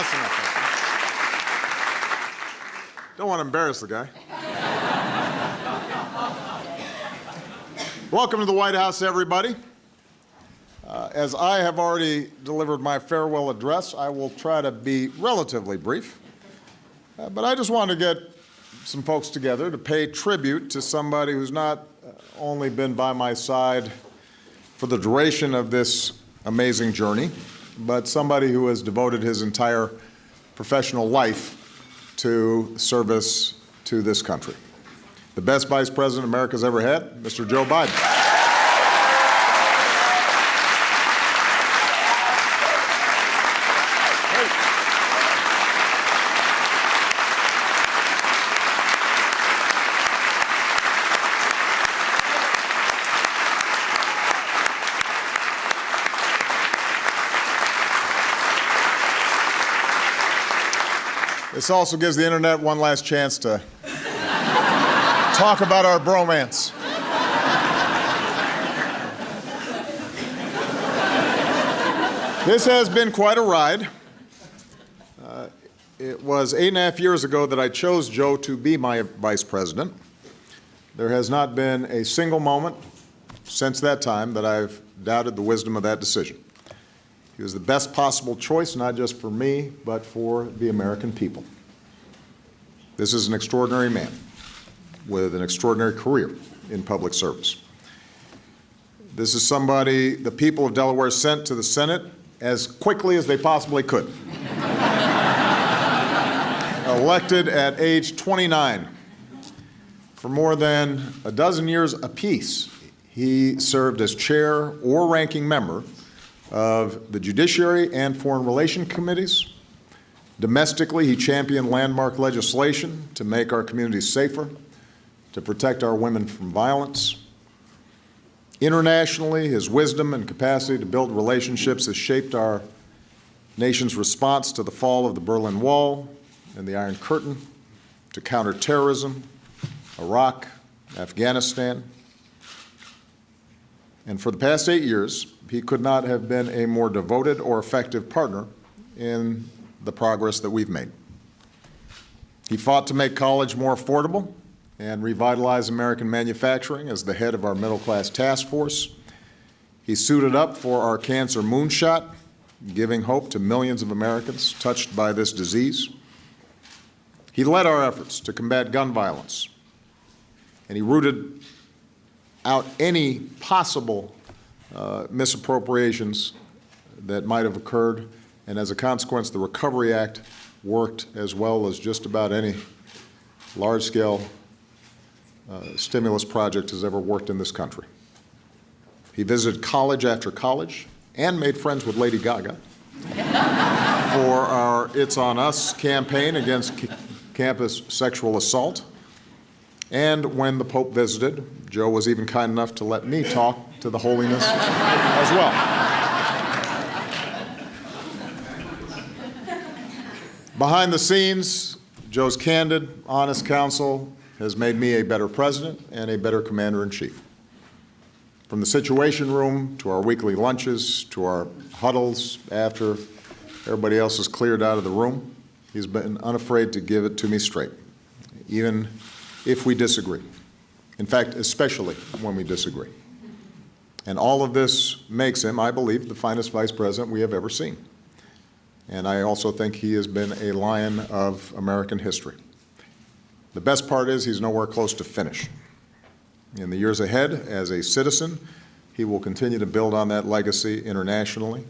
That's enough. Don't want to embarrass the guy. Welcome to the White House, everybody. As I have already delivered my farewell address, I will try to be relatively brief. But I just want to get some folks together to pay tribute to somebody who's not only been by my side for the duration of this amazing journey, but somebody who has devoted his entire professional life to service to this country. The best Vice President America's ever had, Mr. Joe Biden. This also gives the internet one last chance to talk about our bromance. This has been quite a ride. It was 8.5 years ago that I chose Joe to be my vice president. There has not been a single moment since that time that I've doubted the wisdom of that decision. He was the best possible choice, not just for me, but for the American people. This is an extraordinary man with an extraordinary career in public service. This is somebody the people of Delaware sent to the Senate as quickly as they possibly could. Elected at age 29. For more than a dozen years apiece, he served as chair or ranking member of the Judiciary and Foreign Relations Committees. Domestically, he championed landmark legislation to make our communities safer, to protect our women from violence. Internationally, his wisdom and capacity to build relationships has shaped our nation's response to the fall of the Berlin Wall and the Iron Curtain, to counter terrorism, Iraq, Afghanistan. And for the past 8 years, he could not have been a more devoted or effective partner in the progress that we've made. He fought to make college more affordable and revitalize American manufacturing as the head of our middle-class task force. He suited up for our cancer moonshot, giving hope to millions of Americans touched by this disease. He led our efforts to combat gun violence, and he rooted out any possible misappropriations that might have occurred, and as a consequence, the Recovery Act worked as well as just about any large-scale stimulus project has ever worked in this country. He visited college after college and made friends with Lady Gaga for our It's On Us campaign against campus sexual assault. And when the Pope visited, Joe was even kind enough to let me talk to the holiness as well. Behind the scenes, Joe's candid, honest counsel has made me a better president and a better commander-in-chief. From the Situation Room to our weekly lunches to our huddles after everybody else is cleared out of the room, he's been unafraid to give it to me straight, even if we disagree. In fact, especially when we disagree. And all of this makes him, I believe, the finest vice president we have ever seen. And I also think he has been a lion of American history. The best part is he's nowhere close to finish. In the years ahead, as a citizen, he will continue to build on that legacy internationally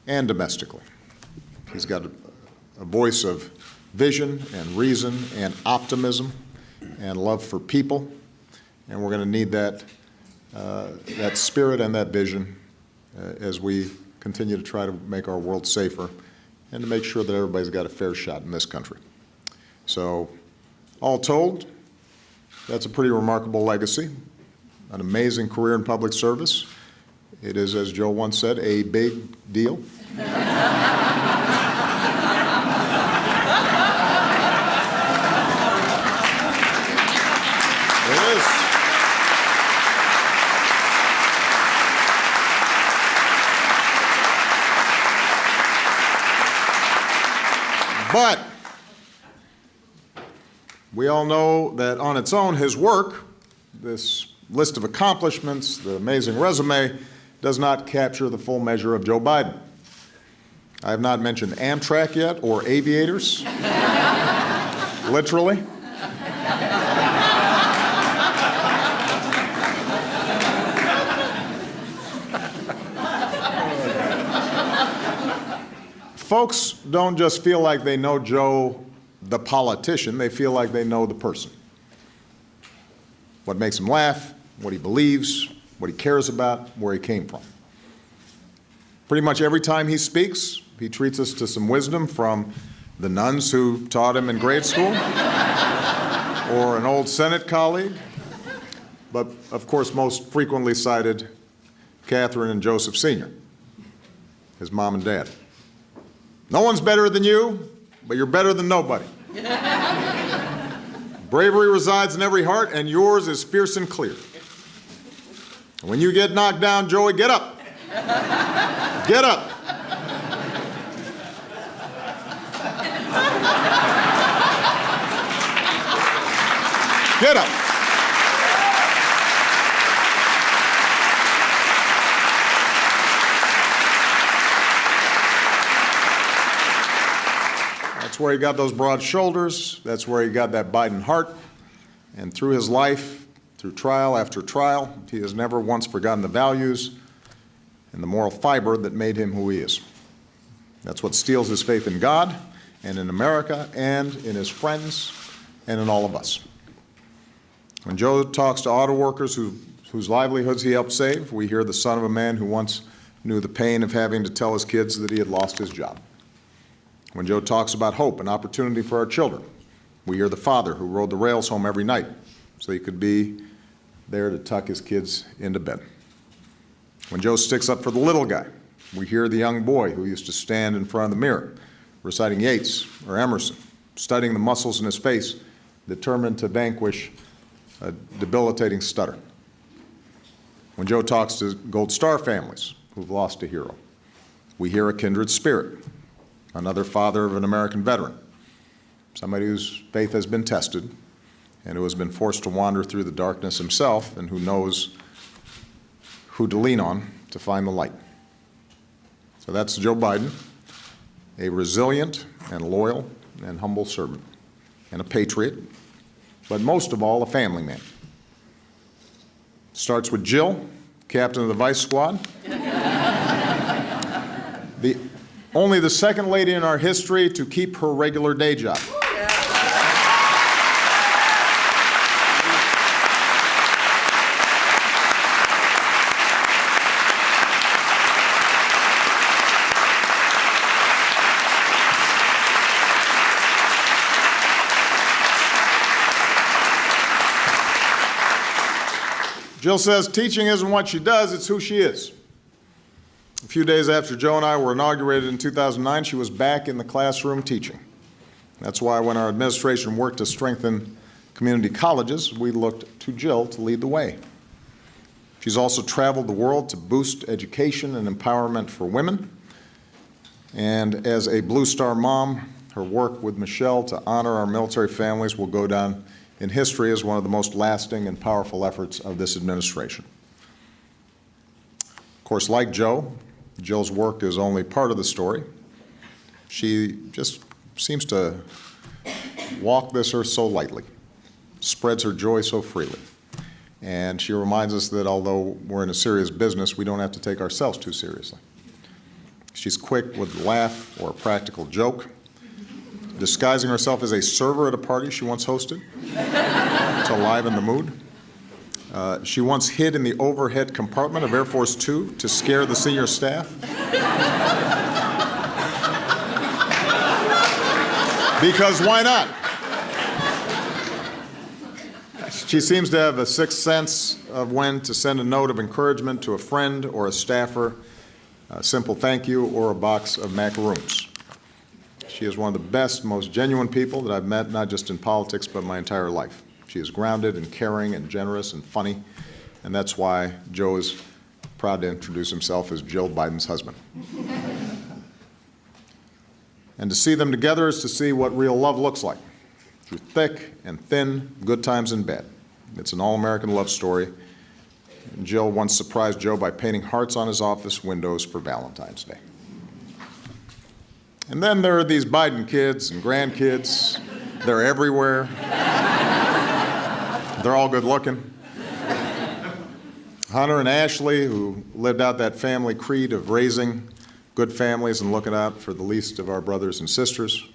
and domestically. He's got a voice of vision and reason and optimism and love for people, and we're going to need that spirit and that vision as we continue to try to make our world safer and to make sure that everybody's got a fair shot in this country. So, all told, that's a pretty remarkable legacy, an amazing career in public service. It is, as Joe once said, a big deal. But we all know that on its own, his work, this list of accomplishments, the amazing resume, does not capture the full measure of Joe Biden. I have not mentioned Amtrak yet, or aviators, literally. Folks don't just feel like they know Joe, the politician, they feel like they know the person. What makes him laugh, what he believes, what he cares about, where he came from. Pretty much every time he speaks, he treats us to some wisdom from the nuns who taught him in grade school, or an old Senate colleague, but of course most frequently cited, Catherine and Joseph Sr., his mom and dad. No one's better than you, but you're better than nobody. Bravery resides in every heart, and yours is fierce and clear. When you get knocked down, Joey, get up. Get up. Get up. That's where he got those broad shoulders. That's where he got that Biden heart. And through his life, through trial after trial, he has never once forgotten the values and the moral fiber that made him who he is. That's what steels his faith in God and in America and in his friends and in all of us. When Joe talks to auto workers whose livelihoods he helped save, we hear the son of a man who once knew the pain of having to tell his kids that he had lost his job. When Joe talks about hope and opportunity for our children, we hear the father who rode the rails home every night so he could be there to tuck his kids into bed. When Joe sticks up for the little guy, we hear the young boy who used to stand in front of the mirror, reciting Yeats or Emerson, studying the muscles in his face, determined to vanquish a debilitating stutter. When Joe talks to Gold Star families who've lost a hero, we hear a kindred spirit, another father of an American veteran, somebody whose faith has been tested and who has been forced to wander through the darkness himself and who knows who to lean on to find the light. So that's Joe Biden, a resilient and loyal and humble servant and a patriot, but most of all, a family man. Starts with Jill, captain of the Vice Squad. Only the second lady in our history to keep her regular day job. Jill says teaching isn't what she does, it's who she is. A few days after Joe and I were inaugurated in 2009, she was back in the classroom teaching. That's why when our administration worked to strengthen community colleges, we looked to Jill to lead the way. She's also traveled the world to boost education and empowerment for women. And as a Blue Star mom, her work with Michelle to honor our military families will go down in history as one of the most lasting and powerful efforts of this administration. Of course, like Joe, Jill's work is only part of the story. She just seems to walk this earth so lightly, spreads her joy so freely. And she reminds us that although we're in a serious business, we don't have to take ourselves too seriously. She's quick with a laugh or a practical joke, disguising herself as a server at a party she once hosted to liven the mood. She once hid in the overhead compartment of Air Force Two to scare the senior staff. Because why not? She seems to have a sixth sense of when to send a note of encouragement to a friend or a staffer, a simple thank you, or a box of macaroons. She is one of the best, most genuine people that I've met, not just in politics, but my entire life. She is grounded and caring and generous and funny, and that's why Joe is proud to introduce himself as Jill Biden's husband. And to see them together is to see what real love looks like, through thick and thin, good times and bad. It's an all-American love story. And Jill once surprised Joe by painting hearts on his office windows for Valentine's Day. And then there are these Biden kids and grandkids. They're everywhere. They're all good looking. Hunter and Ashley, who lived out that family creed of raising good families and looking out for the least of our brothers and sisters.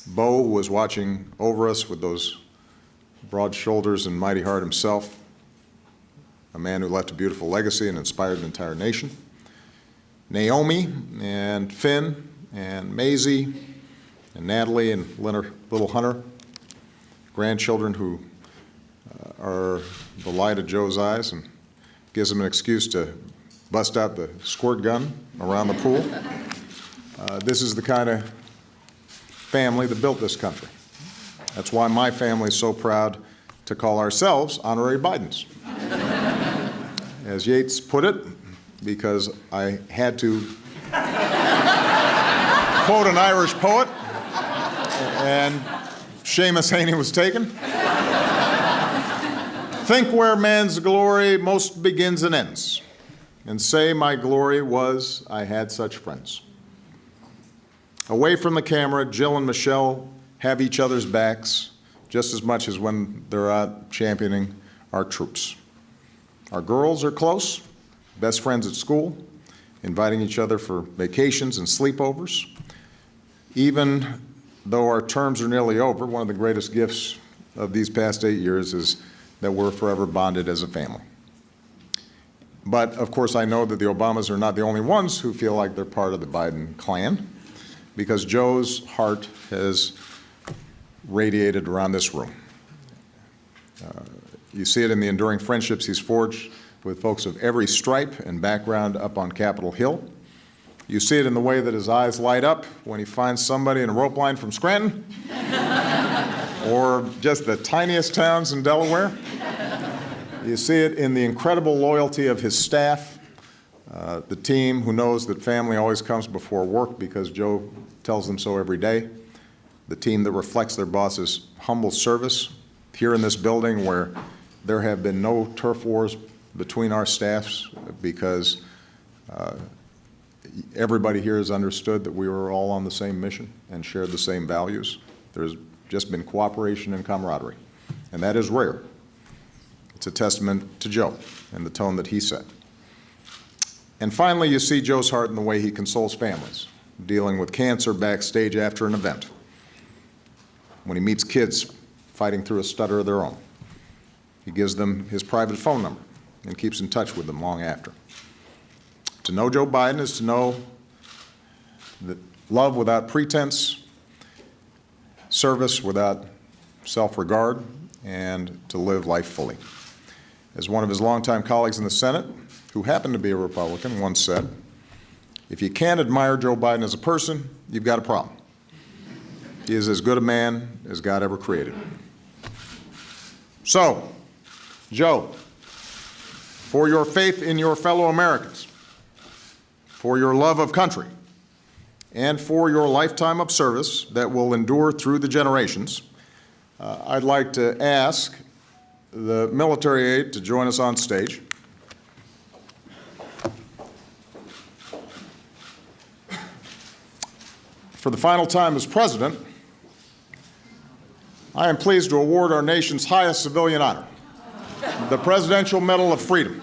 Bo was watching over us with those broad shoulders and mighty heart himself, a man who left a beautiful legacy and inspired an entire nation. Naomi and Finn and Maisie and Natalie and little Hunter, grandchildren who are the light of Joe's eyes and gives him an excuse to bust out the squirt gun around the pool. This is the kind of family that built this country. That's why my family is so proud to call ourselves honorary Bidens. As Yeats put it, because I had to quote an Irish poet, and Seamus Heaney was taken. Think where man's glory most begins and ends, and say my glory was I had such friends. Away from the camera, Jill and Michelle have each other's backs just as much as when they're out championing our troops. Our girls are close, best friends at school, inviting each other for vacations and sleepovers. Even though our terms are nearly over, one of the greatest gifts of these past 8 years is that we're forever bonded as a family. But of course, I know that the Obamas are not the only ones who feel like they're part of the Biden clan, because Joe's heart has radiated around this room. You see it in the enduring friendships he's forged with folks of every stripe and background up on Capitol Hill. You see it in the way that his eyes light up when he finds somebody in a rope line from Scranton or just the tiniest towns in Delaware. You see it in the incredible loyalty of his staff, the team who knows that family always comes before work because Joe tells them so every day, the team that reflects their boss's humble service here in this building where there have been no turf wars between our staffs because everybody here has understood that we were all on the same mission and shared the same values. There's just been cooperation and camaraderie, and that is rare. It's a testament to Joe and the tone that he set. And finally, you see Joe's heart in the way he consoles families, dealing with cancer backstage after an event, when he meets kids fighting through a stutter of their own. He gives them his private phone number and keeps in touch with them long after. To know Joe Biden is to know that love without pretense, service without self-regard, and to live life fully. As one of his longtime colleagues in the Senate, who happened to be a Republican, once said, if you can't admire Joe Biden as a person, you've got a problem. He is as good a man as God ever created. So, Joe, for your faith in your fellow Americans, for your love of country, and for your lifetime of service that will endure through the generations, I'd like to ask the military aide to join us on stage. For the final time as president, I am pleased to award our nation's highest civilian honor, the Presidential Medal of Freedom.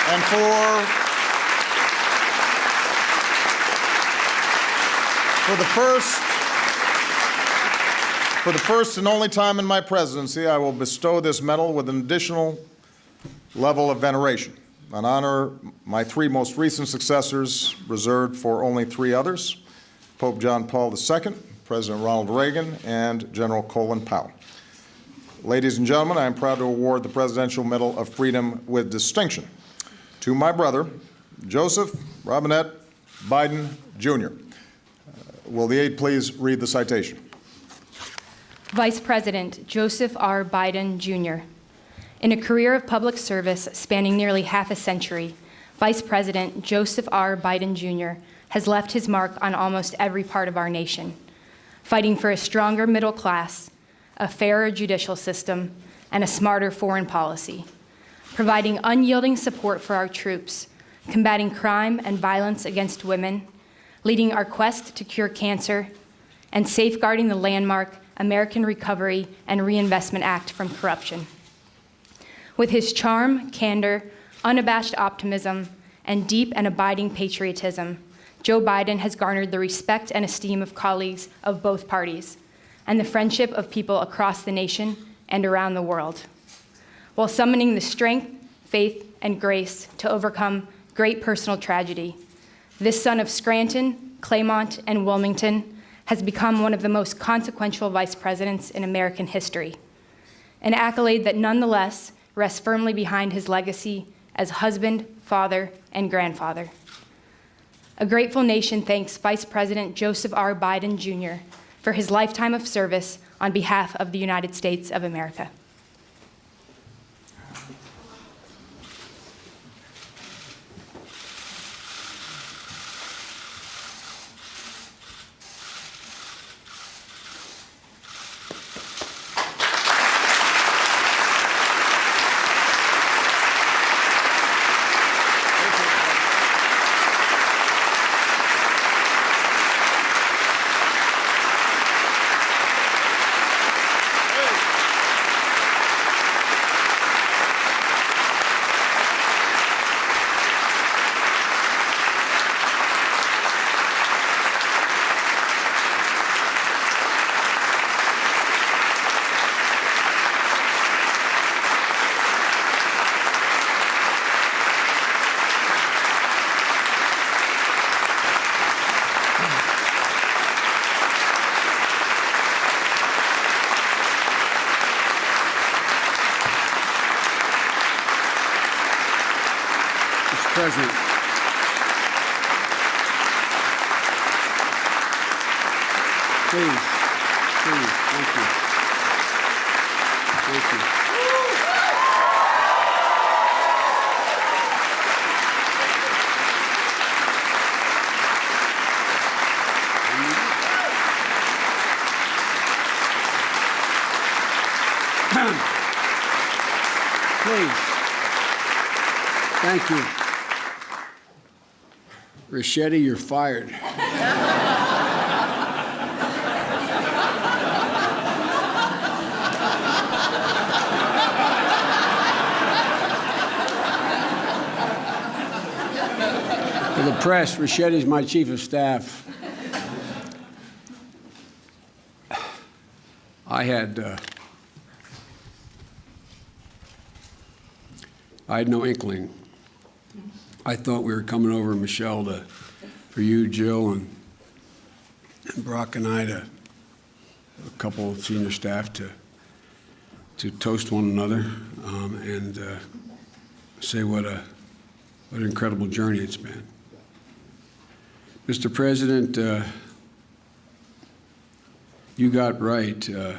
And for the first and only time in my presidency, I will bestow this medal with an additional level of veneration, an honor my three most recent successors reserved for only three others: Pope John Paul II, President Ronald Reagan, and General Colin Powell. Ladies and gentlemen, I am proud to award the Presidential Medal of Freedom with distinction to my brother, Joseph Robinette Biden, Jr. Will the aide please read the citation? Vice President Joseph R. Biden, Jr. In a career of public service spanning nearly half a century, Vice President Joseph R. Biden, Jr. has left his mark on almost every part of our nation, fighting for a stronger middle class, a fairer judicial system, and a smarter foreign policy, providing unyielding support for our troops, combating crime and violence against women, leading our quest to cure cancer, and safeguarding the landmark American Recovery and Reinvestment Act from corruption. With his charm, candor, unabashed optimism, and deep and abiding patriotism, Joe Biden has garnered the respect and esteem of colleagues of both parties, and the friendship of people across the nation and around the world, while summoning the strength, faith, and grace to overcome great personal tragedy. This son of Scranton, Claymont, and Wilmington has become one of the most consequential vice presidents in American history, an accolade that nonetheless rests firmly behind his legacy as husband, father, and grandfather. A grateful nation thanks Vice President Joseph R. Biden, Jr. for his lifetime of service on behalf of the United States of America. President. Please, thank you. Thank you. Please. Thank you. Ricchetti, you're fired. For the press, Ricchetti's my chief of staff. I had no inkling. I thought we were coming over, Michelle, for you, Jill, and Brock and I, a couple of senior staff, to toast one another and say what an incredible journey it's been. Mr. President, you got right the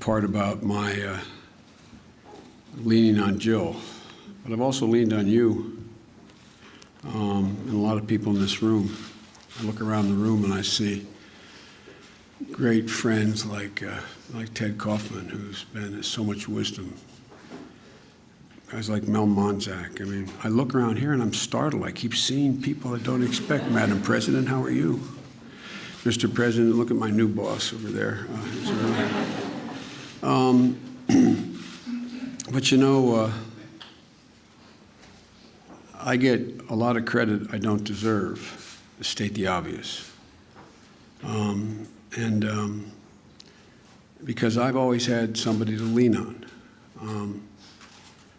part about my leaning on Jill. But I've also leaned on you and a lot of people in this room. I look around the room and I see great friends like Ted Kaufman, who's been so much wisdom. Guys like Mel Monzak. I mean, I look around here and I'm startled. I keep seeing people I don't expect. Madam President, how are you? Mr. President, look at my new boss over there. But you know, I get a lot of credit I don't deserve, to state the obvious. Because I've always had somebody to lean on.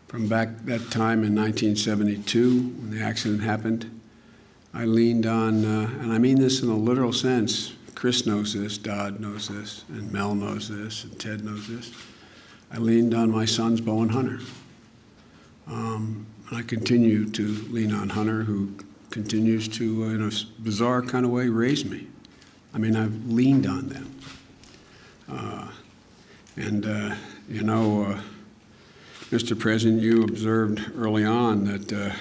From back that time in 1972, when the accident happened, I leaned on, and I mean this in a literal sense, Chris knows this, Dodd knows this, and Mel knows this, and Ted knows this. I leaned on my sons, Bo and Hunter. And I continue to lean on Hunter, who continues to, in a bizarre kind of way, raise me. I mean, I've leaned on them. You know, Mr. President, you observed early on that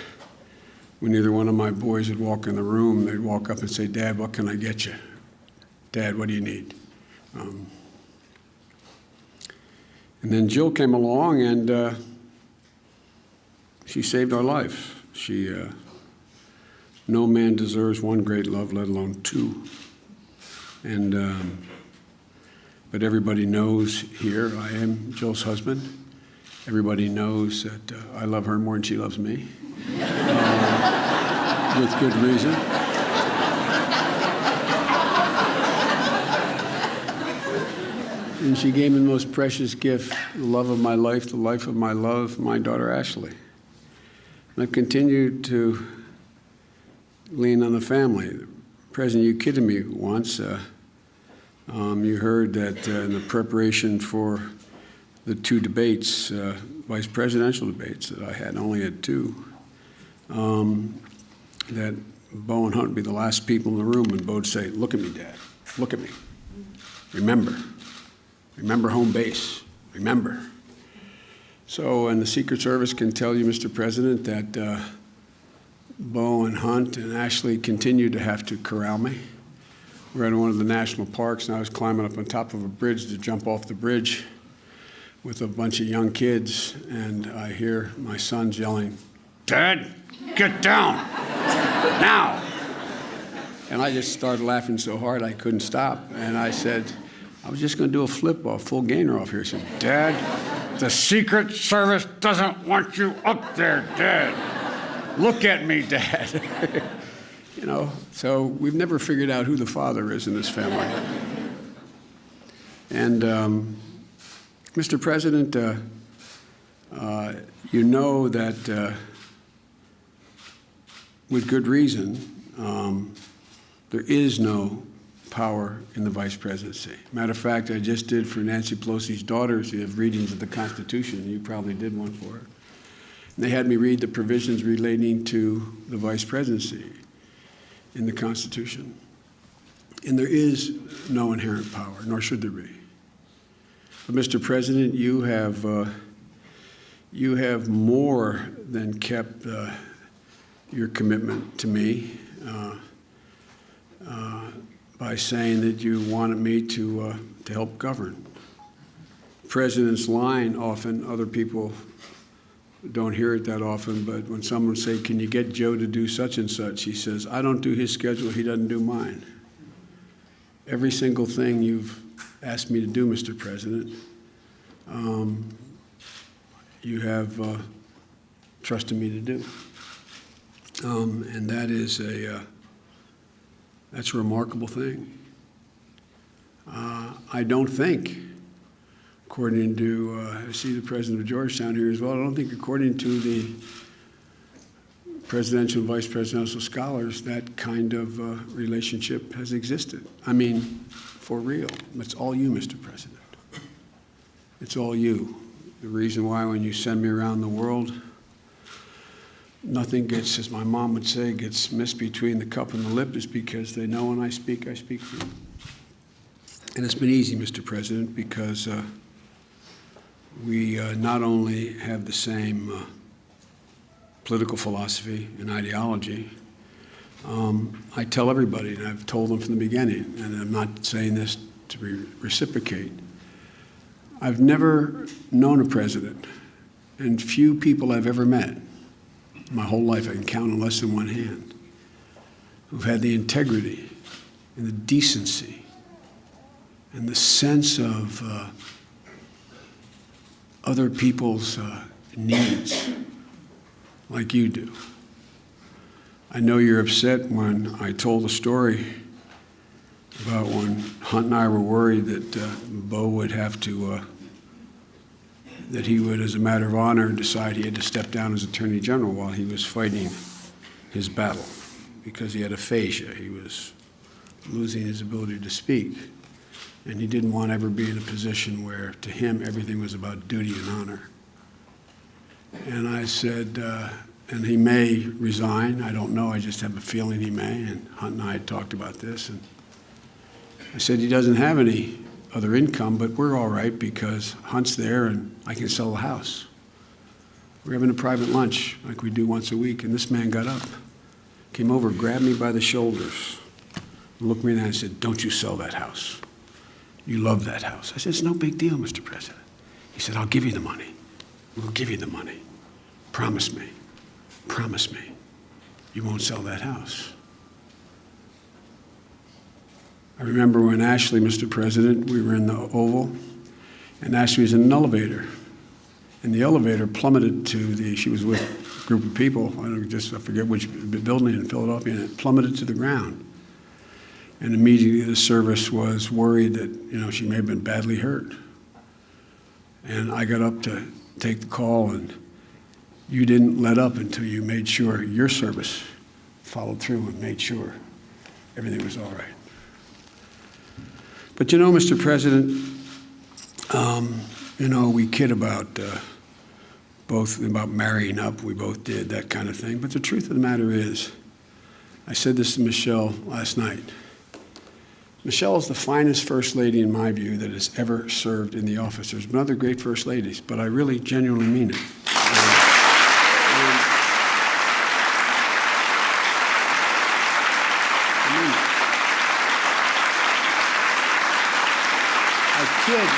when either one of my boys would walk in the room, they'd walk up and say, "Dad, what can I get you? Dad, what do you need?" And then Jill came along, and she saved our life. No man deserves one great love, let alone two. But everybody knows here, I am Jill's husband. Everybody knows that I love her more than she loves me, with good reason. And she gave me the most precious gift, the love of my life, the life of my love, my daughter Ashley. And I've continued to lean on the family. President, you kidded me once. You heard that in the preparation for the two debates, vice presidential debates that I had, only had two, that Bo and Hunt would be the last people in the room, and Bo would say, "Look at me, Dad, look at me. Remember home base, remember." So, and the Secret Service can tell you, Mr. President, that Bo and Hunt and Ashley continue to have to corral me. We're at one of the national parks, and I was climbing up on top of a bridge to jump off the bridge with a bunch of young kids, and I hear my sons yelling, "Dad, get down, now!" And I just started laughing so hard I couldn't stop, and I said, I was just going to do a flip-off, full gainer off here. I said, "Dad, the Secret Service doesn't want you up there, Dad. Look at me, Dad." You know, so we've never figured out who the father is in this family. And, Mr. President, you know that with good reason, there is no power in the vice presidency. Matter of fact, I just did for Nancy Pelosi's daughters, you have readings of the Constitution. You probably did one for her. And they had me read the provisions relating to the vice presidency in the Constitution. And there is no inherent power, nor should there be. But Mr. President, you have more than kept your commitment to me by saying that you wanted me to help govern. The President's line often, other people don't hear it that often, but when someone say, "Can you get Joe to do such and such?" he says, "I don't do his schedule, he doesn't do mine." Every single thing you've asked me to do, Mr. President, you have trusted me to do. And that is that's a remarkable thing. I don't think, according to, I see the president of Georgetown here as well, I don't think according to the presidential and vice presidential scholars that kind of relationship has existed. I mean, for real. It's all you, Mr. President. It's all you. The reason why when you send me around the world, nothing gets, as my mom would say, gets missed between the cup and the lip is because they know when I speak for them. And it's been easy, Mr. President, because we not only have the same political philosophy and ideology, I tell everybody, and I've told them from the beginning, and I'm not saying this to reciprocate, I've never known a president, and few people I've ever met, my whole life I can count on less than one hand, who've had the integrity and the decency and the sense of other people's needs like you do. I know you're upset when I told a story about when Hunt and I were worried that Bo would have to that he would, as a matter of honor, decide he had to step down as Attorney General while he was fighting his battle because he had aphasia. He was losing his ability to speak. And he didn't want to ever be in a position where, to him, everything was about duty and honor. And I said, and he may resign. I don't know. I just have a feeling he may. And Hunt and I had talked about this. And I said, he doesn't have any other income, but we're all right because Hunt's there and I can sell the house. We're having a private lunch like we do once a week. And this man got up, came over, grabbed me by the shoulders, and looked me in the eye and said, don't you sell that house. You love that house. I said, it's no big deal, Mr. President. He said, I'll give you the money. We'll give you the money. Promise me. Promise me. You won't sell that house. I remember when Ashley, Mr. President, we were in the Oval, and Ashley was in an elevator. And the elevator plummeted she was with a group of people, I forget which building in Philadelphia, and it plummeted to the ground. And immediately the service was worried that, she may have been badly hurt. And I got up to take the call, and you didn't let up until you made sure your service followed through and made sure everything was all right. But Mr. President, we kid about both about marrying up. We both did that kind of thing. But the truth of the matter is, I said this to Michelle last night. Michelle is the finest first lady, in my view, that has ever served in the office. There's been other great first ladies, but I really genuinely mean it. I kid.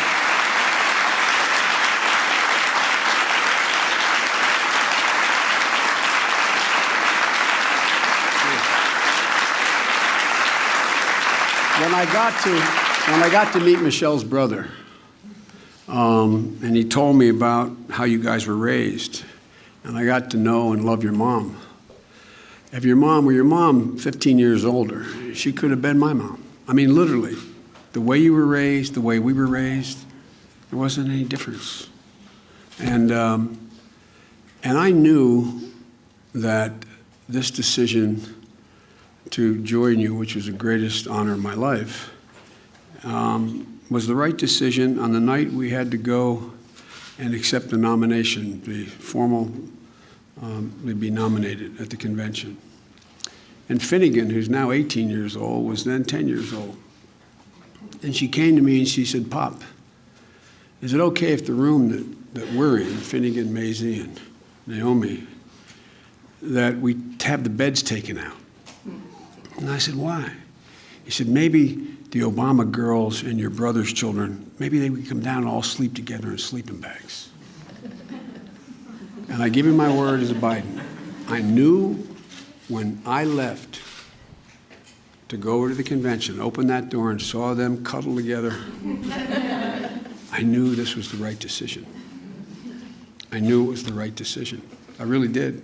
When I got to meet Michelle's brother, and he told me about how you guys were raised, and I got to know and love your mom. If your mom were 15 years older, she could have been my mom. I mean, literally, the way you were raised, the way we were raised, there wasn't any difference. And I knew that this decision to join you, which was the greatest honor of my life, was the right decision on the night we had to go and accept the nomination, be be nominated at the convention. And Finnegan, who's now 18 years old, was then 10 years old. And she came to me and she said, Pop, is it okay if the room that we're in, Finnegan, Maisie, and Naomi, that we have the beds taken out? And I said, why? He said, maybe the Obama girls and your brother's children, maybe they would come down and all sleep together in sleeping bags. And I give you my word as a Biden. I knew when I left to go over to the convention, opened that door and saw them cuddle together, I knew this was the right decision. I knew it was the right decision. I really did.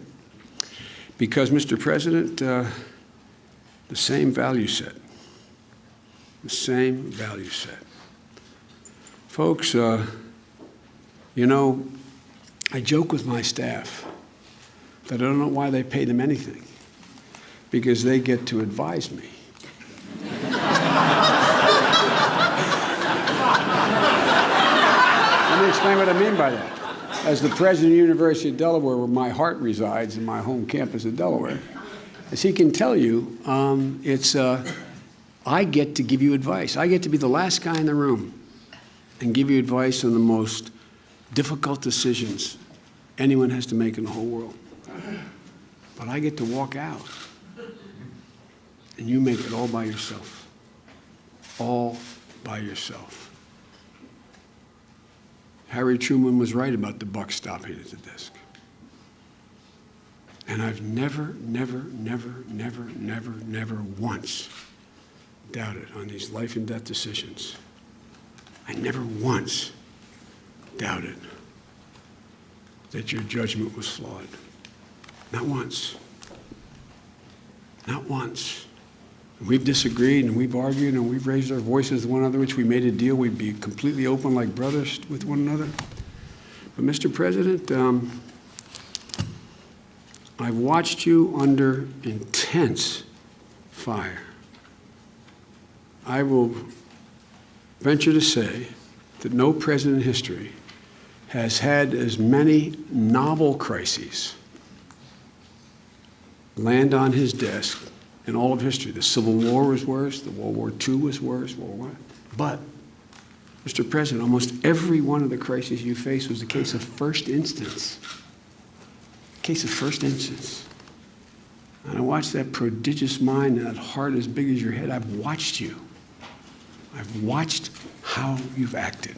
Because, Mr. President, the same value set. The same value set. Folks, I joke with my staff that I don't know why they pay them anything, because they get to advise me. Let me explain what I mean by that. As the president of the University of Delaware, where my heart resides, in my home campus of Delaware, as he can tell you, I get to give you advice. I get to be the last guy in the room and give you advice on the most difficult decisions anyone has to make in the whole world. But I get to walk out, and you make it all by yourself. All by yourself. Harry Truman was right about the buck stopping at the desk. And I've never once doubted on these life and death decisions. I never once doubted that your judgment was flawed. Not once. Not once. We've disagreed and we've argued and we've raised our voices to one another, which we made a deal we'd be completely open like brothers with one another. But, Mr. President, I've watched you under intense fire. I will venture to say that no president in history has had as many novel crises land on his desk in all of history. The Civil War was worse, the World War II was worse, World War I. But, Mr. President, almost every one of the crises you faced was a case of first instance. Case of first instance. And I watched that prodigious mind and that heart as big as your head. I've watched you. I've watched how you've acted.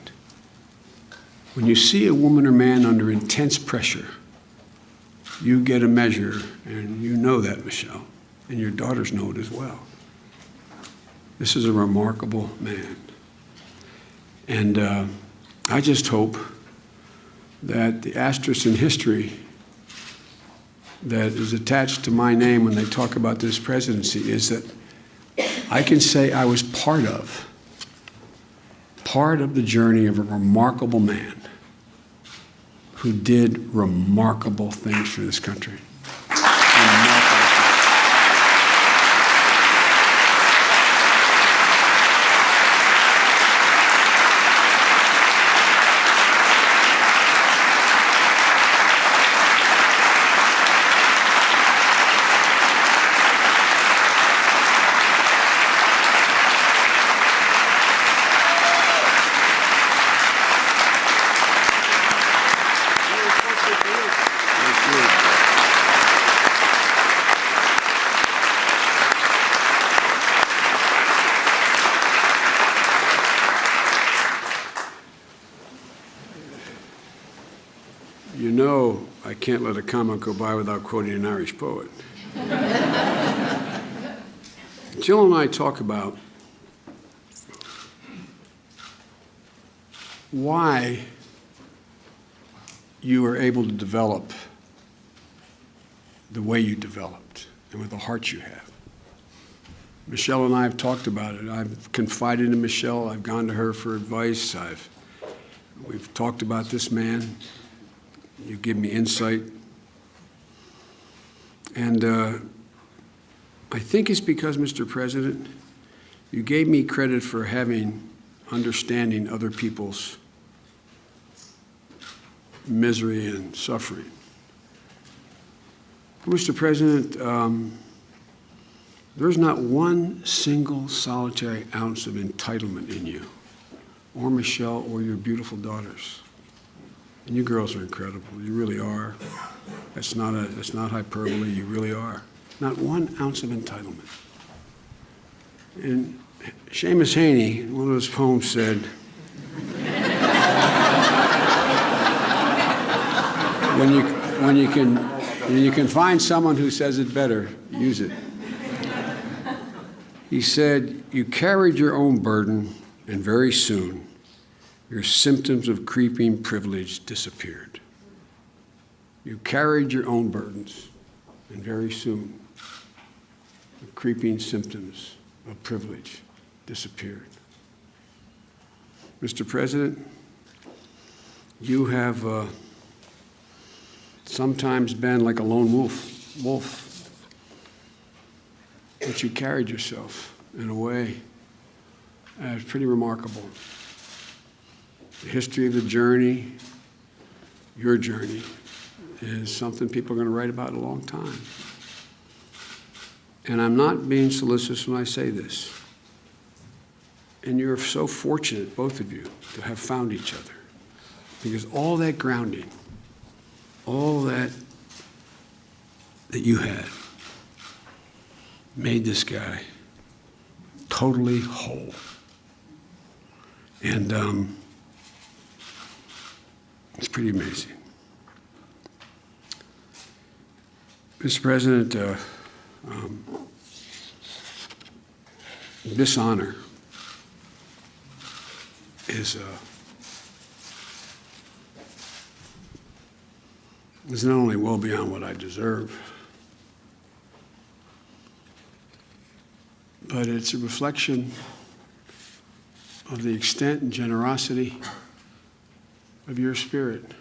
When you see a woman or man under intense pressure, you get a measure, and you know that, Michelle, and your daughters know it as well. This is a remarkable man. And I just hope that the asterisk in history that is attached to my name when they talk about this presidency is that I can say I was part of the journey of a remarkable man who did remarkable things for this country. Remarkable things. You know I can't let a comment go by without quoting an Irish poet. Jill and I talk about why you were able to develop the way you developed and with the heart you have. Michelle and I have talked about it. I've confided in Michelle. I've gone to her for advice. We've talked about this man. You give me insight. And I think it's because, Mr. President, you gave me credit for understanding other people's misery and suffering. Mr. President, there's not one single solitary ounce of entitlement in you, or Michelle, or your beautiful daughters. And you girls are incredible. You really are. That's not hyperbole. You really are. Not one ounce of entitlement. And Seamus Heaney, in one of his poems, said, when you can find someone who says it better, use it. He said, "You carried your own burden, and very soon, your symptoms of creeping privilege disappeared." You carried your own burdens, and very soon, the creeping symptoms of privilege disappeared. Mr. President, you have sometimes been like a lone wolf, but you carried yourself in a way that's pretty remarkable. The history of the journey, your journey, is something people are going to write about a long time. And I'm not being solicitous when I say this. And you're so fortunate, both of you, to have found each other. Because all that grounding, all that you had, made this guy totally whole. And it's pretty amazing. Mr. President, this honor is not only well beyond what I deserve, but it's a reflection of the extent and generosity of your spirit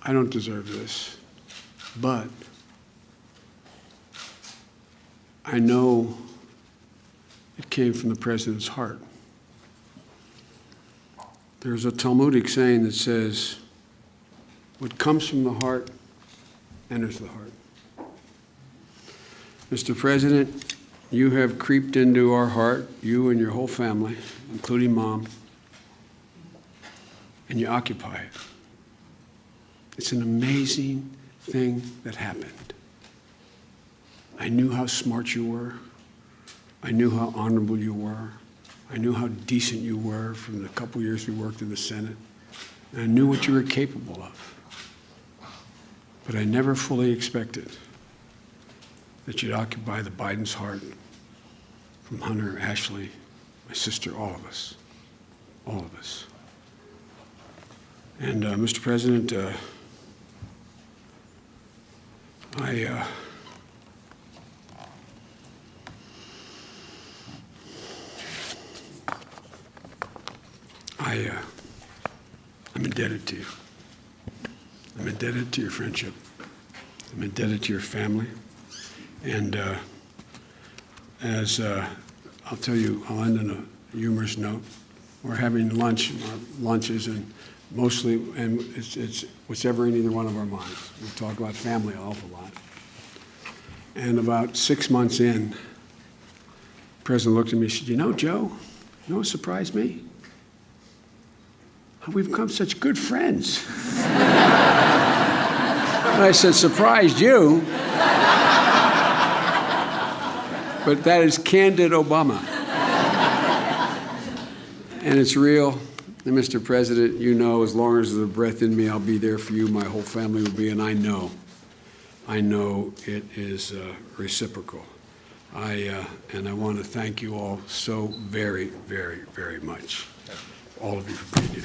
I don't deserve this, but I know it came from the President's heart. There's a Talmudic saying that says, what comes from the heart enters the heart. Mr. President, you have creeped into our heart, you and your whole family, including Mom, and you occupy it. It's an amazing thing that happened. I knew how smart you were. I knew how honorable you were. I knew how decent you were from the couple years we worked in the Senate. And I knew what you were capable of. But I never fully expected that you'd occupy the Biden's heart, from Hunter, Ashley, my sister, all of us. All of us. And, Mr. President, I'm indebted to you. I'm indebted to your friendship. I'm indebted to your family. And I'll tell you, I'll end on a humorous note. We're having lunch, our lunches, and mostly, and it's whatever in either one of our minds. We talk about family an awful lot. And about 6 months in, the President looked at me and said, you know, Joe, you know what surprised me? How we've become such good friends. And I said, surprised you? But that is candid Obama. And it's real. And Mr. President, you know, as long as there's a breath in me, I'll be there for you. My whole family will be, and I know it is reciprocal. And I want to thank you all so very, very, very much. All of you for being here.